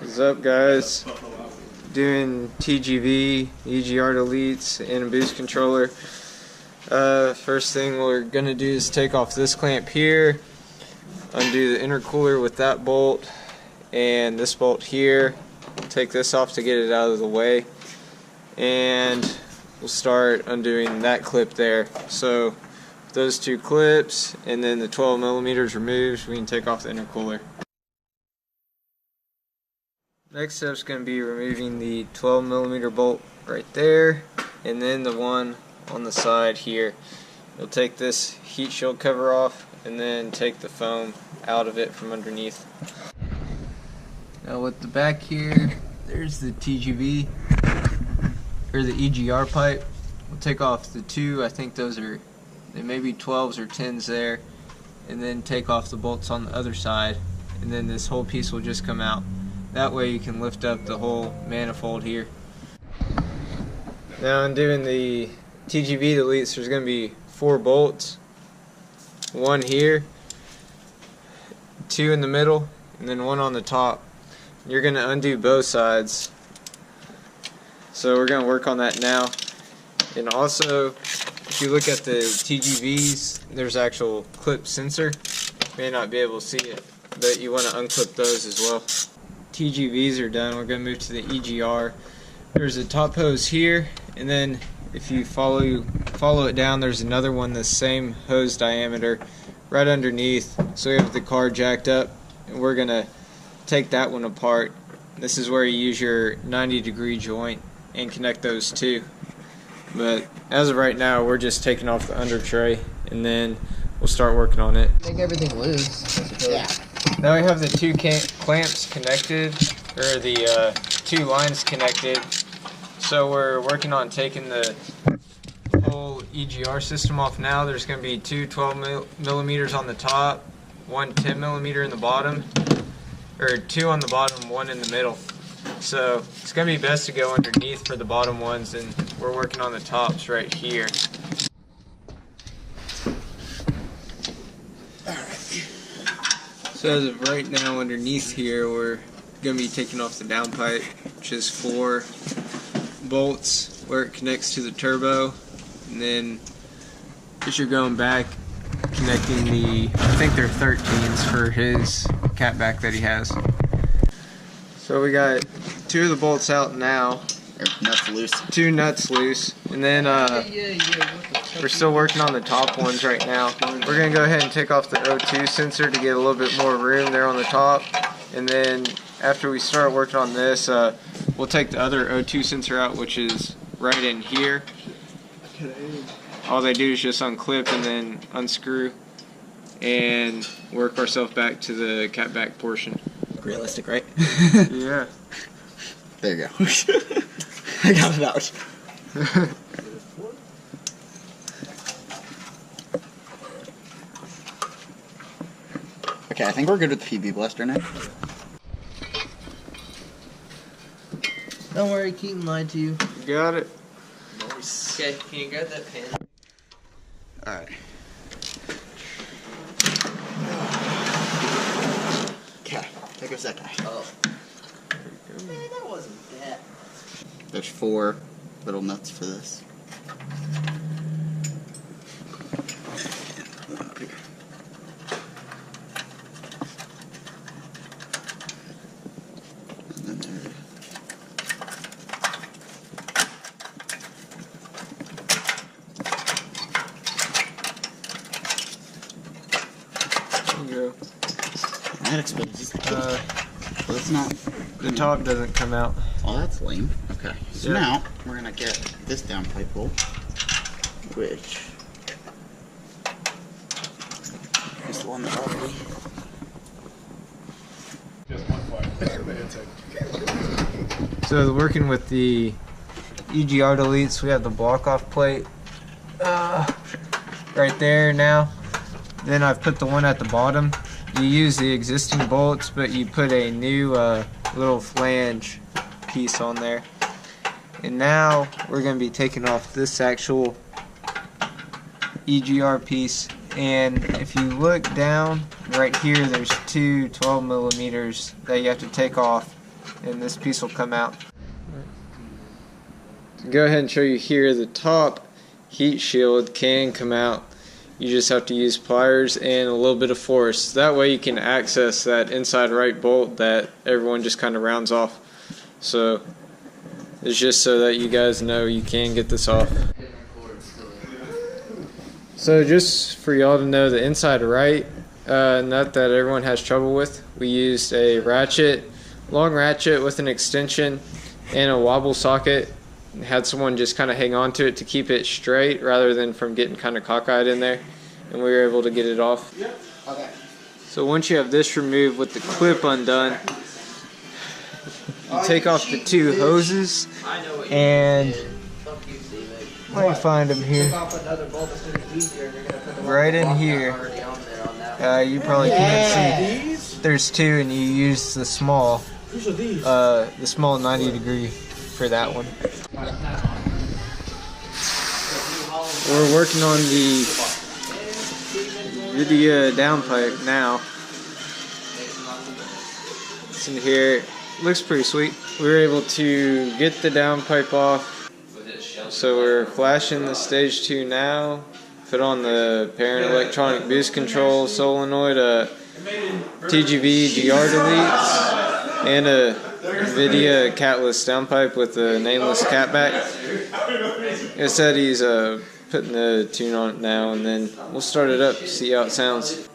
What's up, guys? Doing TGV, EGR Deletes, and a boost controller. First thing we're gonna do is take off this clamp here, undo the intercooler with that bolt, and this bolt here. Take this off to get it out of the way, and we'll start undoing that clip there. So those two clips, and then the 12 millimeters removed, we can take off the intercooler. Next step is going to be removing the 12 millimeter bolt right there, and then the one on the side here. You'll take this heat shield cover off, and then take the foam out of it from underneath. Now with the back here, there's the TGV, or the EGR pipe. We'll take off the two, I think those are, they may be 12s or 10s there, and then take off the bolts on the other side, and then this whole piece will just come out. That way you can lift up the whole manifold here. Now undoing the TGV deletes, there's going to be 4 bolts. One here, 2 in the middle, and then 1 on the top. You're going to undo both sides. So we're going to work on that now. And also, if you look at the TGVs, there's actual clip sensor. You may not be able to see it, but you want to unclip those as well. TGVs are done. We're going to move to the EGR. There's a top hose here, and then if you follow it down, there's another one the same hose diameter right underneath. So we have the car jacked up, and we're going to take that one apart. This is where you use your 90-degree joint and connect those two. But as of right now, we're just taking off the under tray, and then we'll start working on it. Make everything loose. Yeah. Now we have the 2 clamps connected, or the 2 lines connected. So we're working on taking the whole EGR system off now. There's going to be 2 12 millimeters on the top, 1 10 millimeter in the bottom, or 2 on the bottom, 1 in the middle. So it's going to be best to go underneath for the bottom ones, and we're working on the tops right here. So as of right now, underneath here, we're going to be taking off the downpipe, which is 4 bolts where it connects to the turbo, and then as you're going back, connecting the, I think they're 13s for his catback that he has. So we got 2 of the bolts out now. Nuts loose. 2 nuts loose, and then we're still working on the top ones right now. We're going to go ahead and take off the O2 sensor to get a little bit more room there on the top, and then after we start working on this, we'll take the other O2 sensor out, which is right in here. All they do is just unclip and then unscrew and work ourselves back to the catback portion. Realistic, right? Yeah. There you go. I got it out. Okay, I think we're good with the PB blaster now. Don't worry, Keaton lied to you. You got it. Nice. Okay, can you grab that pen? Alright. Okay, there goes that guy. Oh. Man, that wasn't that. There's 4 little nuts for this. And then there. There you go. That exposes the well, that's not. The top doesn't come out. Oh, that's lame. Okay, so Yeah. now we're gonna get this downpipe bolt, which is the one that already. So working with the EGR deletes, we have the block off plate right there now. Then I've put the one at the bottom. You use the existing bolts, but you put a new little flange piece on there. And now we're going to be taking off this actual EGR piece, and if you look down right here, there's two 12 millimeters that you have to take off and this piece will come out. To go ahead and show you here, the top heat shield can come out. You just have to use pliers and a little bit of force. That way you can access that inside right bolt that everyone just kind of rounds off. So it's just so that you guys know you can get this off. So just for y'all to know, the inside right nut that everyone has trouble with, we used a ratchet, long ratchet with an extension and a wobble socket. Had someone just kind of hang on to it to keep it straight rather than from getting kind of cockeyed in there, and we were able to get it off. Yep. Okay. So once you have this removed with the clip undone, you take off the two hoses, and let me find them here. Right in here. You probably can't see. There's two, and you use the small 90 degree for that one. We're working on the Invidia downpipe now. It's in here. Looks pretty sweet. We were able to get the downpipe off, so we're flashing the stage 2 now. Put on the Perrin electronic boost control solenoid, TGV EGR Deletes, and a Invidia Catless downpipe with a nameless catback. Like I said, he's putting the tune on it now, and then we'll start it up, see how it sounds.